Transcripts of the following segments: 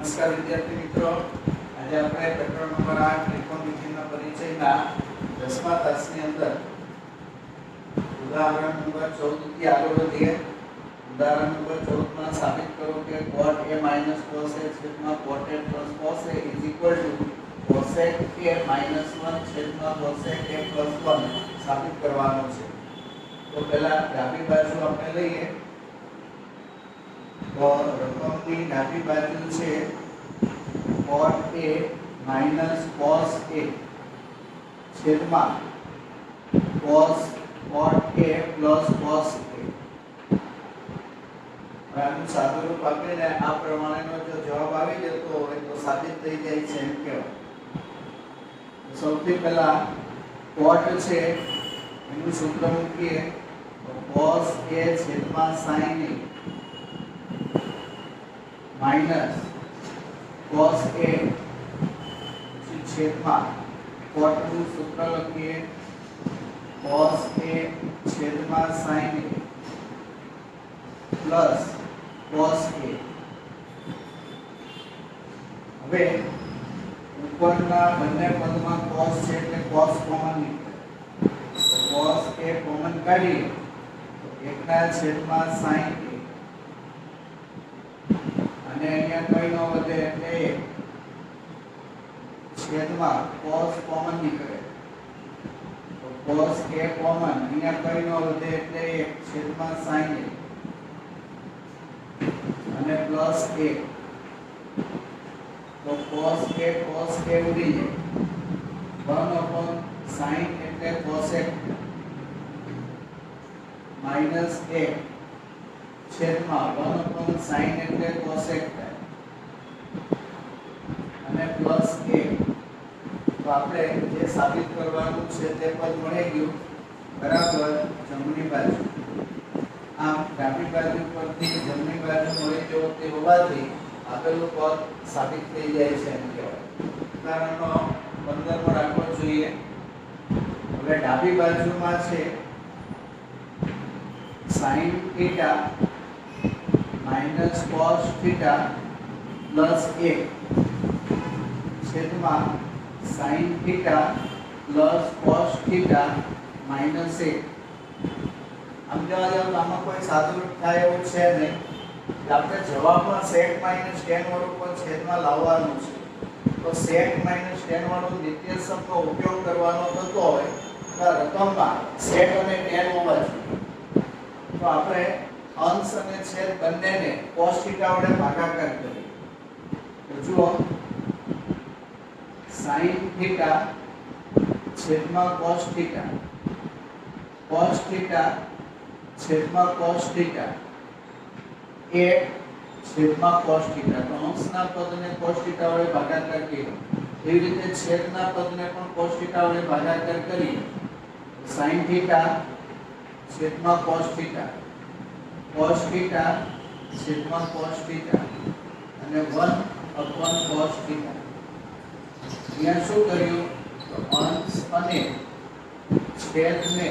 નમસ્કાર વિદ્યાર્થી મિત્રો, આજે આપણે પેપર નંબર 8 ત્રિકોણમિતિના પરિચયના 10મા તાસની અંદર ઉદાહરણ નંબર 14 થી આગળ વધીએ. ઉદાહરણ નંબર 14 માં સાબિત કરો કે cot a - cos a છેદમાં cot a + cos a = cosec a - 1 છેદમાં cosec a + 1 સાબિત કરવાનું છે. તો પહેલા ડાબી બાજુ આપણે લઈએ. તો રકમની ડાબી બાજુ છે cot a - cos a છેદમાં cot a + cos a. આનું સાદુરૂપ આપીને આ પ્રમાણેનો જો જવાબ આવી જતો હોય તો સાબિત થઈ જાય છે એમ કહેવાય. સૌથી પહેલા cot છે એનું સૂત્ર મૂકીએ તો cos a છેદમાં sin a minus cos a છેદમાં cot નું સૂત્ર લખીએ cos a છેદમાં sin a plus cos a. હવે ઉપરના બંને પદમાં cos છે એટલે cos કોમન નીકળે. તો cos a કોમન કાઢીએ તો 1/sin a અને અહીંયા કઈ ન વધે એટલે 1 છેદમાં cos કોમન નીકળે તો cos a કોમન અહીંયા કઈ ન વધે એટલે 1 છેદમાં sin a અને પ્લસ 1 તો cos a ઉડી જાય 1/sin એટલે cosec માઈનસ 1 છેદમાં 1/sin એટલે cosec અને પ્લસ 1. તો આપણે જે સાબિત કરવાનું છે તે પદ મળી ગયું બરાબર જમણી બાજુ. આમ ડાબી બાજુ પરથી જમણી બાજુ મળી જવો તે હોવાથી આપેલું પદ સાબિત થઈ જાય છે એમ કહેવાય. ઉદાહરણનો 15મો રાખવો જોઈએ. હવે ડાબી બાજુમાં છે sin θ - cos θ પ્લસ 1 છેદમાં sin θ પ્લસ cos θ માઈનસ 1. આમ જોવા જાવ તો આમાં કોઈ સાદુરૂપ થાય એવું છે નહીં. આપણે જવાબમાં sec - tan વાળું પણ છેદમાં લાવવાનું છે. તો sec - tan વાળો નિત્યસમનો ઉપયોગ કરવાનો થતો હોય તો રકમમાં sec અને tan હોવા જોઈએ. તો આપણે અંશ અને છેદ બંનેને cos θ વડે ભાગાકાર કરીએ. તો જુઓ sin θ છેદમાં cos θ છેદમાં cos θ 1 છેદમાં cos θ. તો અંશના પદને cos θ વડે ભાગાકાર કર્યો. એવી રીતે છેદના પદને પણ cos θ વડે ભાગાકાર કરીએ. sin θ છેદમાં cos θ છેદમાં cos θ અને 1/cos θ. અહીંયા શું કર્યું તો અંશ અને છેદને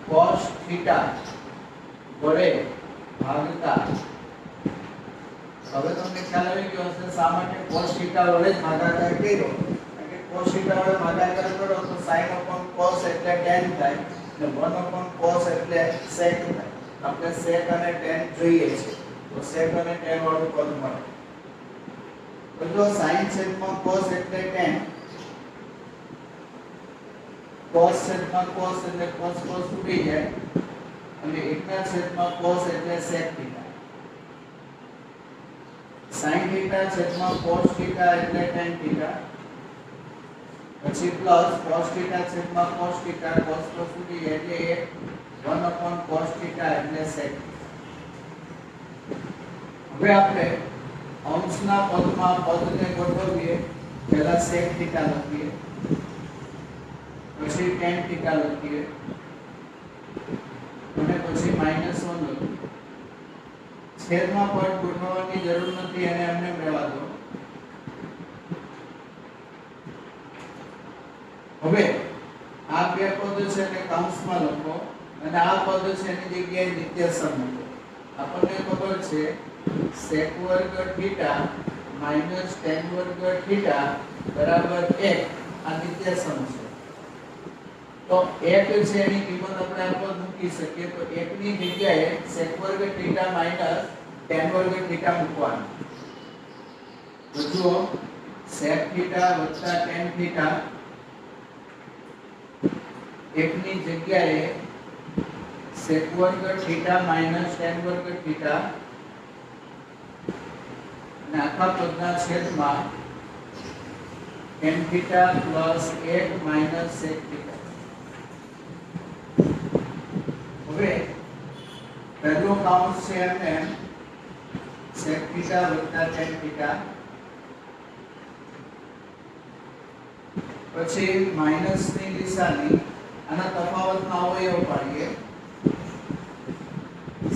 cos θ વડે ભાગતા. હવે તમને ખ્યાલ આવી ગયો હશે શા માટે cos θ વડે ભાગાકાર કર્યો. કારણ કે cos θ વડે ભાગાકાર કરો તો sin/cos એટલે tan થાય અને 1/cos એટલે sec થાય. આપણે sec અને tan જોઈએ છે તો sec અને tan વાળું પદ મળે. તો જો sin/cos એટલે tan, cos/cos એટલે cos ઉડી જાય અને 1/cos એટલે sec θ. sin θ/cos θ એટલે tan θ પછી પ્લસ cos θ/cos θ cos ઉડી જાય એટલે 1/cos θ એટલે sec. હવે આપણે અંશના પદમાં પદને ગોઠવીએ. પહેલા sec θ લખીએ પછી tan θ લખીએ અને પછી -1 લખીએ. છેદમાં પદ ગોઠવવાની જરૂર નથી અને એમને રહેવા દો. હવે આ બે પદ છે એને કૌંસમાં લખો અને આ પદ છે એની જગ્યાએ નિત્યસમ મૂકો. આપણને ખબર છે sec વર્ગ થીટા માઈનસ tan વર્ગ થીટા બરાબર 1 આ નિત્યસમ છે. તો 1 છે એની કિંમત આપણે આ પર મૂકી શકીએ તો 1 ની જગ્યાએ sec વર્ગ થીટા માઈનસ tan વર્ગ થીટા મૂકવાનું. તો જુઓ sec થીટા વત્તા tan થીટા 1 ની જગ્યાએ sec વર્ગ થીટા માઈનસ tan વર્ગ થીટા અને આખા પદના છેદમાં tan theta plus 1 minus sec theta. હવે પહેલો કાઉન્ટ છે એમ sec થીટા વત્તા tan થીટા પછી માઈનસ ની નિશાની આના તફાવતનો અવયવ પાડીએ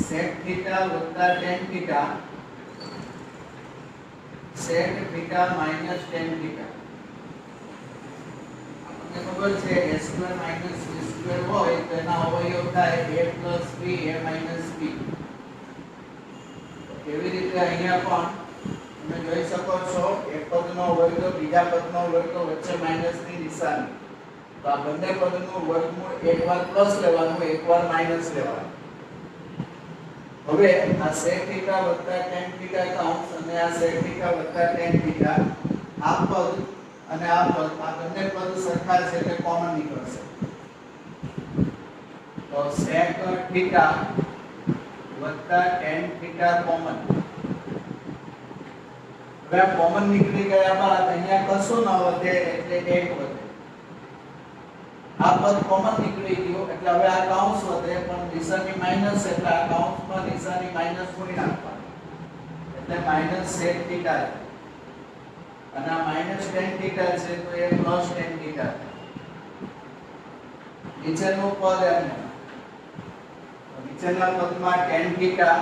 sec થીટા વત્તા tan theta sec theta minus tan theta. આપણને ખબર છે a square minus b square હોય તો એના અવયવ થાય a plus b a minus b. એવી રીતે અહીંયા પણ તમે જોઈ શકો છો એક પદનો વર્ગ બીજા પદનો વર્ગ વચ્ચે માઈનસ ની નિશાની. તો આ બંને પદનું વર્ગમૂળ એકવાર પ્લસ લેવાનું એકવાર માઈનસ લેવાનું. હવે આ sec થીટા વત્તા tan થીટા કાઉન્સ અને આ sec થીટા વત્તા tan થીટા આ પદ અને આ પદ આ બંને પદ સરખા છે એટલે કોમન નીકળશે. તો sec થીટા વત્તા tan થીટા કોમન. હવે કોમન નીકળી ગયા બાદ અહીંયા કશું ન વધે એટલે 1 વધે. આ પદ કોમન નીકળી ગયું એટલે હવે આ કાઉન્સ વધે પણ નિશાની માઈનસ એટલે આ કાઉન્સમાં નિશાની માઈનસ મૂકી નાખવાની એટલે માઈનસ sec થીટા અને આ માઈનસ tan થીટા છે તો એ પ્લસ tan થીટા. નીચેનું પદ એમ નીચેના પદમાં tan theta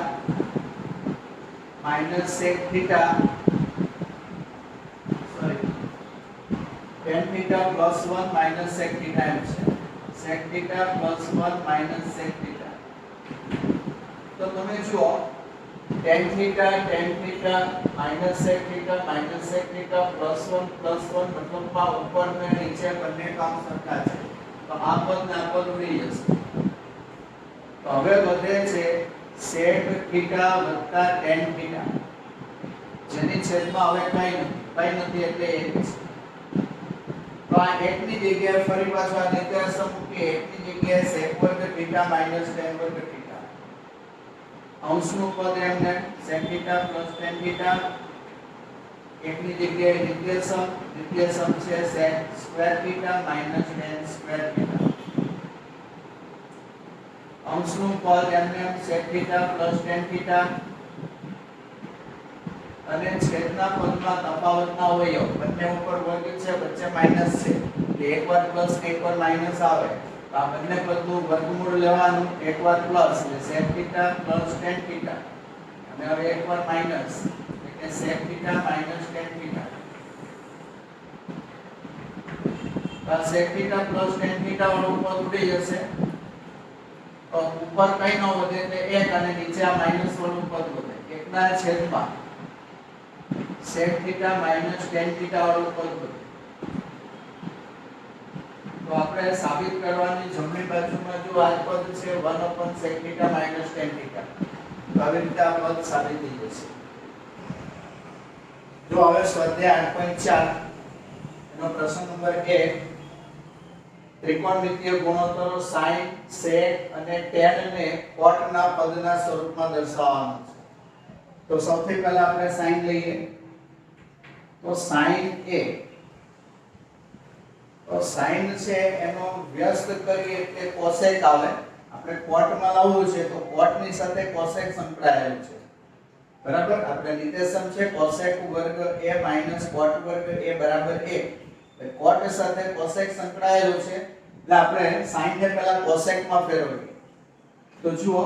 minus sec theta tan theta plus 1 minus sec theta એમ છે. sec theta plus 1 minus sec theta. તો તમે જુઓ tan theta minus sec theta plus 1 મતલબમાં ઉપર અને નીચે બંને કામ સરખા છે. તો આ પદ ને આ પદ ઉડી જશે. તો હવે વધે છે sec theta વત્તા tan theta જેની છેદમાં હવે કઈ નથી એટલે 1 છે. તો આ 1 ની જગ્યાએ ફરી પાછું આ નિત્યસમ મૂકીએ 1 ની જગ્યાએ sec વર્ગ થીટા માઈનસ tan વર્ગ થીટા. અંશનું પદ એમને sec theta plus tan theta 1 ની જગ્યાએ નિત્યસમ છે sec square theta minus tan square theta. અંશનું પદ એમને sec theta plus tan theta અને છેદના પદમાં તફાવતના અવયવ બંને ઉપર વર્ગ છે વચ્ચે માઈનસ છે એટલે એકવાર પ્લસ એકવાર માઈનસ આવે તો આ બંને પદનું વર્ગમૂળ લેવાનું એકવાર પ્લસ એટલે sec theta plus tan theta અને હવે એકવાર માઈનસ એટલે sec theta minus tan theta. આ sec theta plus tan theta વાળું પદ ઉડી જશે. તો ઉપર કઈ ન વધે એટલે 1 અને નીચે આ માઈનસ વાળું પદ વધે 1 ના છેદમાં sec theta minus tan theta વાળું પદ વધે. તો આપણે સાબિત કરવાની જમણી બાજુમાં જો આ પદ છે 1 sec theta minus tan theta. તો આવી રીતે આ પદ સાબિત થઈ જશે. જો હવે સ્વાધ્યાય 8.4 એનો પ્રશ્ન નંબર 1 ત્રિકોણમિતિય ગુણોત્તરો sin sec અને tan ને cot ના પદના સ્વરૂપમાં દર્શાવવાનો છે. તો સૌથી પહેલા આપણે sin લઈએ. તો sin a તો sin છે એનો વ્યસ્ત કરીએ એટલે cosec આવે. આપણે cot માં લાવવું છે તો cot ની સાથે cosec સંકળાયેલું છે. બરાબર આપણે નિર્દેશન છે cosec વર્ગ a minus cot વર્ગ a બરાબર 1. એટલે cot સાથે cosec સંકળાયેલું છે એટલે આપણે sin ને પહેલા cosec માં ફેરવીએ. તો જુઓ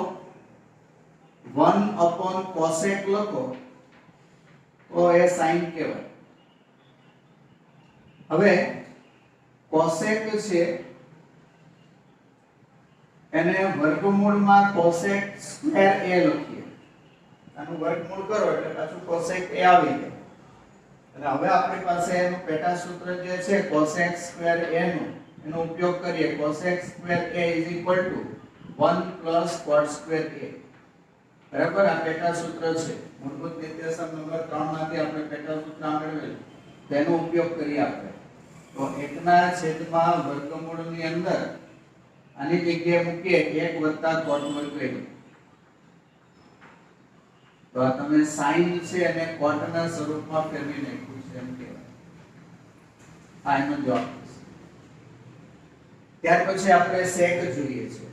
1 cosec લખો તો એ sin કહેવાય. હવે cosec છે એને વર્ગમૂળમાં cosec સ્ક્વેર a લખીએ આનું વર્ગમૂળ કરો એટલે પાછું cosec a આવી જાય અને હવે આપણી પાસે એનું પેટા સૂત્ર જે છે cosec સ્ક્વેર a નું એનો ઉપયોગ કરીએ cosec square a 1 cot square a બરાબર આ પેટા સૂત્ર છે મૂળભૂત નિત્યસમ નંબર 3 માંથી આપણે પેટા સૂત્ર મેળવેલું તેનો ઉપયોગ કરીએ આપણે તો 1 ના છેદમાં વર્ગમૂળની અંદર આની જગ્યાએ મૂકીએ 1 cot વર્ગ a તો આ તમે sin છે અને cot ના સ્વરૂપમાં ફેરવી નાખ્યું છે એમ કહેવાય આ એનો જવાબ છે ત્યાર પછી આપણે sec જોઈએ છે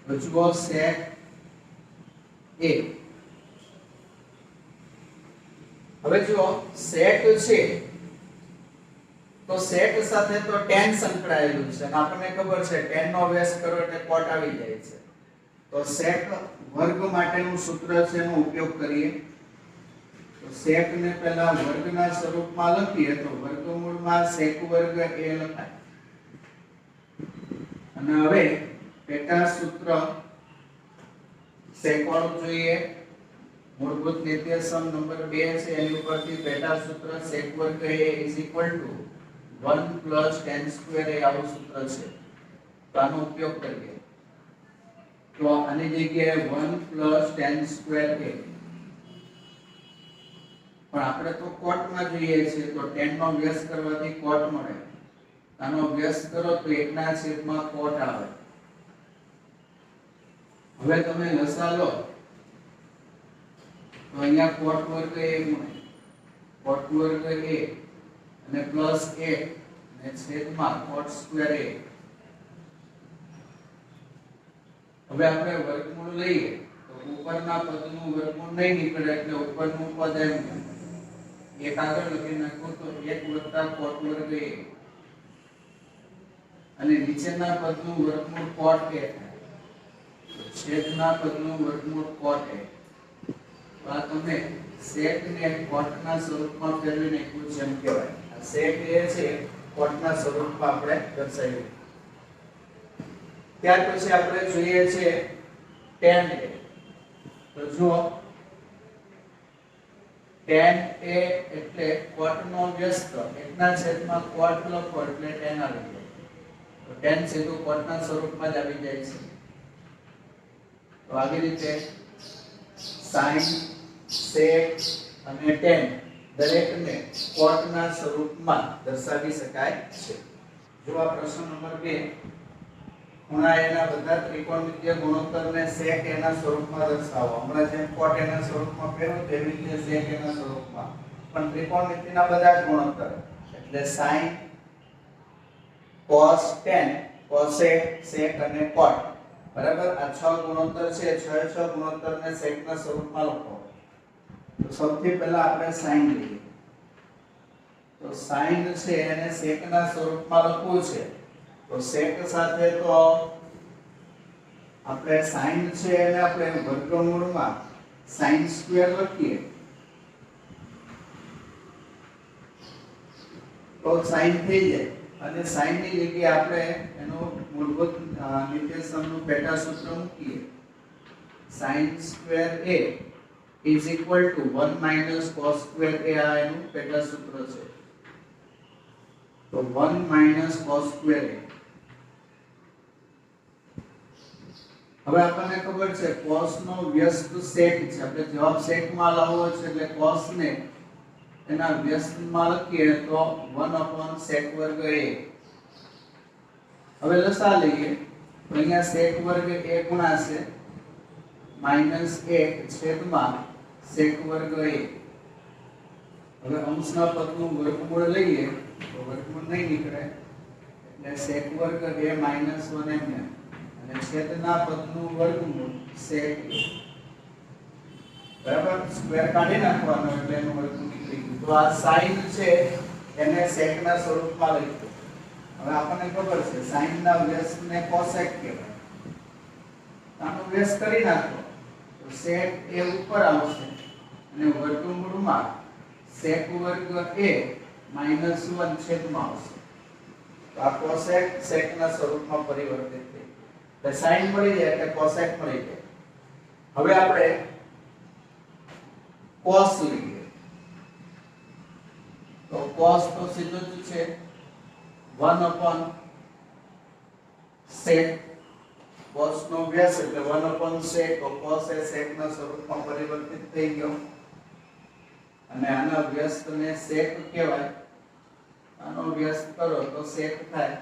તો જુઓ sec a હવે જો sec છે તો sec સાથે તો tan સંકળાયેલું છે અને આપણને ખબર છે tan નો અભ્યાસ કરો એટલે cot આવી જાય છે તો sec વર્ગ માટેનું સૂત્ર છે એનો ઉપયોગ કરીએ તો sec ને પહેલા વર્ગના સ્વરૂપમાં લખીએ તો વર્ગમૂળમાં sec વર્ગ a લખાય અને હવે પેટા સૂત્ર sec વાળું જોઈએ મૂળભૂત નિત્યસમ નંબર 2 છે એની ઉપરથી પેટા સૂત્ર sec વર્ગ a 1 tan સ્ક્વેર a આવું સૂત્ર છે તો આનો ઉપયોગ કરીએ તો આની જગ્યાએ 1 tan સ્ક્વેર a પણ આપણે તો cot માં જોઈએ છે તો tan નો અભ્યાસ કરવાથી cot મળે આનો અભ્યાસ કરો તો 1 ના છેદમાં cot આવે હવે તમે લસા લો તો અહીંયા cot વર્ગ a મળે cot વર્ગ a અને પ્લસ a અને છેદમાં cot સ્ક્વેર a હવે આપણે વર્ગમૂળ લઈએ તો ઉપરના પદનું વર્ગમૂળ નહીં નીકળે એટલે ઉપરનું પદ એમ એક આગળ લખી નાખો તો 1 cot વર્ગ a અને નીચેના પદનું વર્ગમૂળ cot a છેદના પદનું વર્ગમૂળ cot a તો આ તમે sec ને cot ના સ્વરૂપમાં ફેરવી નાખ્યું છે એમ કહેવાય આ sec a છે cot ના સ્વરૂપમાં આપણે દર્શાવ્યું ત્યાર પછી આપણે જોઈએ છે tan a તો જુઓ tan a એટલે cot નો વ્યસ્ત 1 ના છેદમાં cot લખો એટલે tan આવી જાય તો tan સીધું cot ના સ્વરૂપમાં જ આવી જાય છે તો આવી રીતે sin sec અને tan દરેકને cot ના સ્વરૂપમાં દર્શાવી શકાય છે જો આ પ્રશ્ન નંબર 2 ખૂણા એના બધા ત્રિકોણમિતિય ગુણોત્તરને sec એના સ્વરૂપમાં દર્શાવો હમણાં જેમ cot એના સ્વરૂપમાં ફેરવો તેવી રીતે sec એના સ્વરૂપમાં પણ ત્રિકોણમિતિના બધા જ ગુણોત્તર એટલે sin cos tan cosec sec અને cot બરાબર આ 6 ગુણોત્તર છે 6 ગુણોત્તરને sec ના સ્વરૂપમાં લખો તો સૌથી પહેલા આપણે sin લઈએ તો sin છે એને sec ના સ્વરૂપમાં લખવું છે તો sec સાથે તો આપણે sin છે એને આપણે વર્ગમૂળમાં sin સ્ક્વેર લખીએ તો sin થઈ જાય અને sin ની જગ્યાએ આપણે એનો મૂળભૂત નિત્યસમનું પેટા સૂત્ર મૂકીએ sin square a 1 cos square a આ એનું પેટા સૂત્ર છે તો 1 cos સ્ક્વેર a હવે આપણને ખબર છે cos નો વ્યસ્ત sec છે આપણે જવાબ sec માં લાવવો છે એટલે cos ને એના વ્યસ્તમાં લખીએ તો 1 sec વર્ગ a હવે લસા લઈએ તો અહીંયા sec વર્ગ a ગુણાશે -1 છેદમાં sec વર્ગ a હવે અંશના પદનું વર્ગમૂળ લઈએ તો વર્ગમૂળ નહીં નીકળે એટલે sec વર્ગ a -1 એમને અને છેદના પદનું વર્ગમૂળ sec બરાબર સ્ક્વેર કાઢી નાખવાનો એટલે એનું વર્ગમૂળ નીકળી ગયું તો આ sin છે એને sec ના સ્વરૂપમાં લખ્યું હવે આપણને ખબર છે sin ના વ્યસ્તને cosec કહેવાય આનો વ્યસ્ત કરી નાખો તો sec a ઉપર આવશે અને વર્ગમૂળમાં sec વર્ગ a -1 છેદમાં આવશે તો આ cosec sec ના સ્વરૂપમાં પરિવર્તિત થઈ એટલે sin મળી જાય એટલે cosec મળી જાય હવે આપણે cos લઈએ તો cos તો સીધું જ છે 1 upon sec cos નો વ્યાસ એટલે 1 upon sec તો cos એ sec ના સ્વરૂપમાં પરિવર્તિત થઈ ગયો અને આના વ્યસ્તને sec કહેવાય આનો વ્યસ્ત કરો તો sec થાય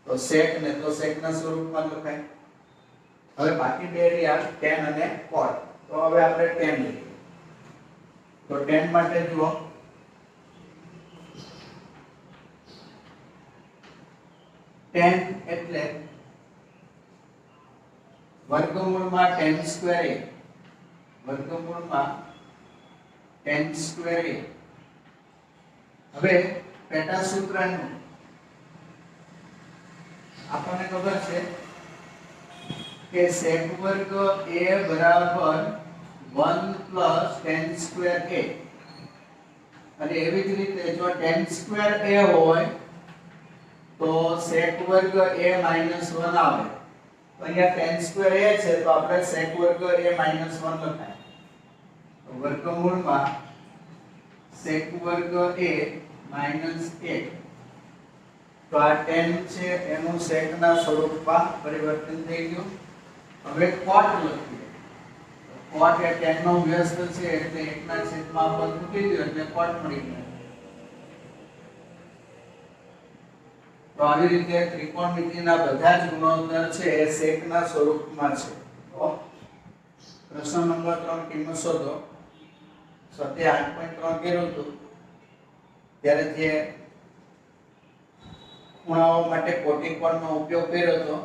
તો sec ને તો sec ના સ્વરૂપમાં લખાય હવે બાકી બે રહ્યા tan અને cot તો હવે આપણે tan લઈએ તો tan માટે જુઓ tan એટલે વર્ગમૂળમાં tan સ્ક્વેર a વર્ગમૂળમાં tan સ્ક્વેર a હવે પેટા સૂત્રનું આપણને ખબર છે કે sec વર્ગ a બરાબર 1 plus tan સ્ક્વેર a અને એવી જ રીતે જો tan સ્ક્વેર a હોય તો sec વર્ગ a minus 1 આવે તો અહીંયા tan સ્ક્વેર a છે તો આપણે sec વર્ગ a minus 1 લખાય તો વર્ગમૂળમાં sec વર્ગ a minus 1 તો આ tan છે એનું sec ના સ્વરૂપમાં પરિવર્તન થઈ ગયું હવે cot લખીએ cot એ tan નો વ્યસ્ત છે એટલે 1 ના છેદમાં પદ મૂકી દો એટલે cot મળી ગયું તો આવી રીતે ત્રિકોણમિતિના બધા જ ગુણોત્તર છે એ sec ના સ્વરૂપમાં છે તો પ્રશ્ન નંબર 3 કિંમત શોધો સ્વાધ્યાય 8.3 કર્યું હતું ત્યારે જે ખૂણાઓ માટે કોટિકોણનો ઉપયોગ કર્યો હતો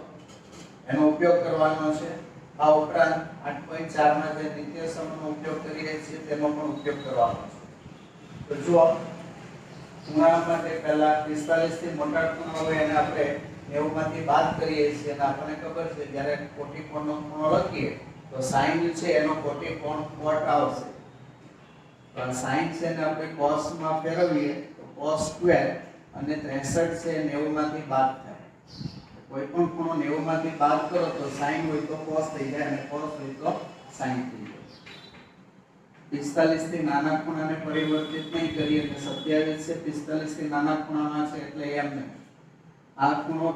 એનો ઉપયોગ કરવાનો છે આ ઉપરાંત 8.4 માં જે નિત્યસમનો ઉપયોગ કરીએ છીએ તેનો પણ ઉપયોગ કરવાનો છે તો જુઓ ખૂણા માટે પહેલા 45 થી મોટા ખૂણા હોય એને આપણે 90 માંથી બાદ કરીએ છીએ અને આપણને ખબર છે જ્યારે કોટિકોણનો ખૂણો લખીએ તો sin છે એનો કોટિકોણ cot આવશે પણ sin છે ને આપણે cos માં ફેરવીએ તો cos સ્ક્વેર અને 63 છે 90 માંથી બાદ થાય કોઈ પણ ખૂણો 90 માંથી બાદ કરો તો sin હોય તો cos થઈ જાય અને cos હોય તો sin થઈ જાય 45 થી નાના ખૂણાને પરિવર્તિત નહીં કરીએ એટલે 27 છે 45 થી નાના ખૂણામાં છે એટલે એમ નહીં આ ખૂણો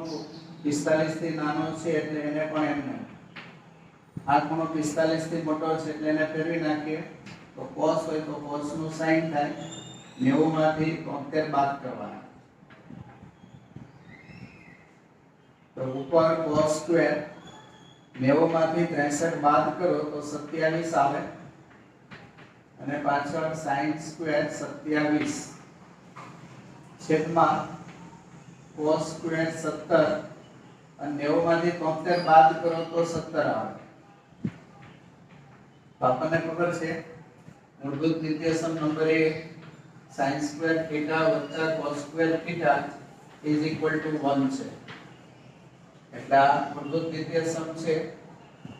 45 થી નાનો છે એટલે એને પણ એમ નહીં આ ખૂણો 45 થી મોટો છે એટલે એને ફેરવી નાખીએ તો cos હોય તો cos નું sin થાય 90 માંથી 73 બાદ કરવાના તો ઉપર cos સ્ક્વેર 90 માંથી 63 બાદ કરો તો 27 આવે અને પાછળ sin સ્ક્વેર 27 છેદમાં cos સ્ક્વેર 17 અને 90 માંથી 73 બાદ કરો તો 17 આવે આપણને ખબર છે મૂળભૂત નિત્યસમ નંબર 1 sin સ્ક્વેર થીટા વત્તા cos square theta is equal to 1 છે એટલે આ મૂળભૂત નિત્યસમ છે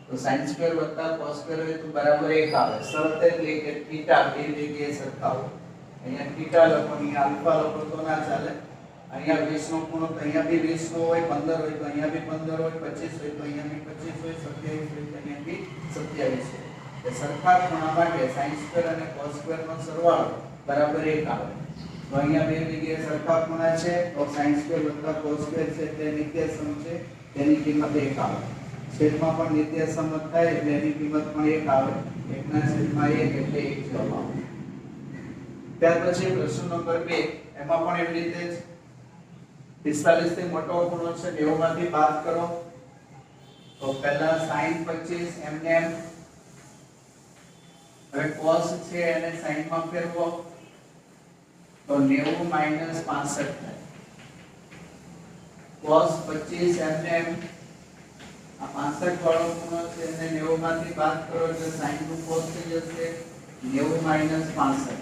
તો sin સ્ક્વેર વત્તા cos સ્ક્વેર હોય તો બરાબર 1 આવે શરત એટલે કે થીટા બે જગ્યાએ સરખા હોય અહીંયા થીટા લખો અહીંયા આલ્ફા લખો તો ના ચાલે અહીંયા 20 નો ખૂણો તો અહીંયા બી 20 નો હોય 15 હોય તો અહીંયા બી 15 હોય 25 હોય તો અહીંયા બી 25 હોય 27 હોય તો અહીંયા બી 27 હોય એ સરખા ખૂણા માટે sin સ્ક્વેર અને cos સ્ક્વેર નો સરવાળો બરાબર 1 આવે તો અહીંયા બે જગ્યાએ સરખા ખૂણા છે તો sin સ્ક્વેર વત્તા cos સ્ક્વેર છે તે નિત્યસમ છે તેની કિંમત 1 આવે છેદમાં પણ નિત્યસમ થાય એટલે એની કિંમત પણ 1 આવે 1 ના છેદમાં 1 એટલે 1 જવાબ આવે ત્યાર પછી પ્રશ્ન નંબર 2 એમાં પણ એવી રીતે જ 45 થી મોટો ખૂણો છે 90 માંથી બાદ કરો તો પહેલા sin 25 એમને એમ હવે cos છે એને sin માં ફેરવો તો 90 minus 65 થાય cos 25 એમને એમ આ 65 વાળો ખૂણો છે એને 90 માંથી બાદ કરો એટલે sin નું cos થઈ જશે 90 minus 65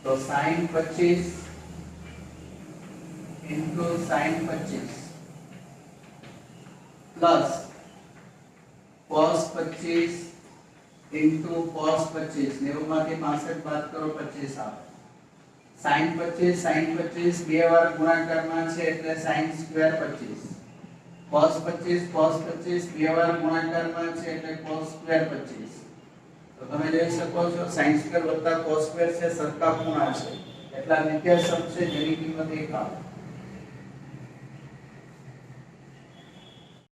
તો sin 25 into sin 25 plus cos 25 into cos 25 90 માંથી 65 બાદ કરો 25 આવે sin 25 બે વાર ગુણાકારમાં છે એટલે sin સ્ક્વેર 25 cos 25 બે વાર ગુણાકારમાં છે એટલે cos સ્ક્વેર 25. તો તમે જોઈ શકો છો sin સ્ક્વેર વત્તા cos સ્ક્વેર છે સરખા ખૂણા છે એટલા નિત્યસમ છે જેની કિંમત 1 આવે.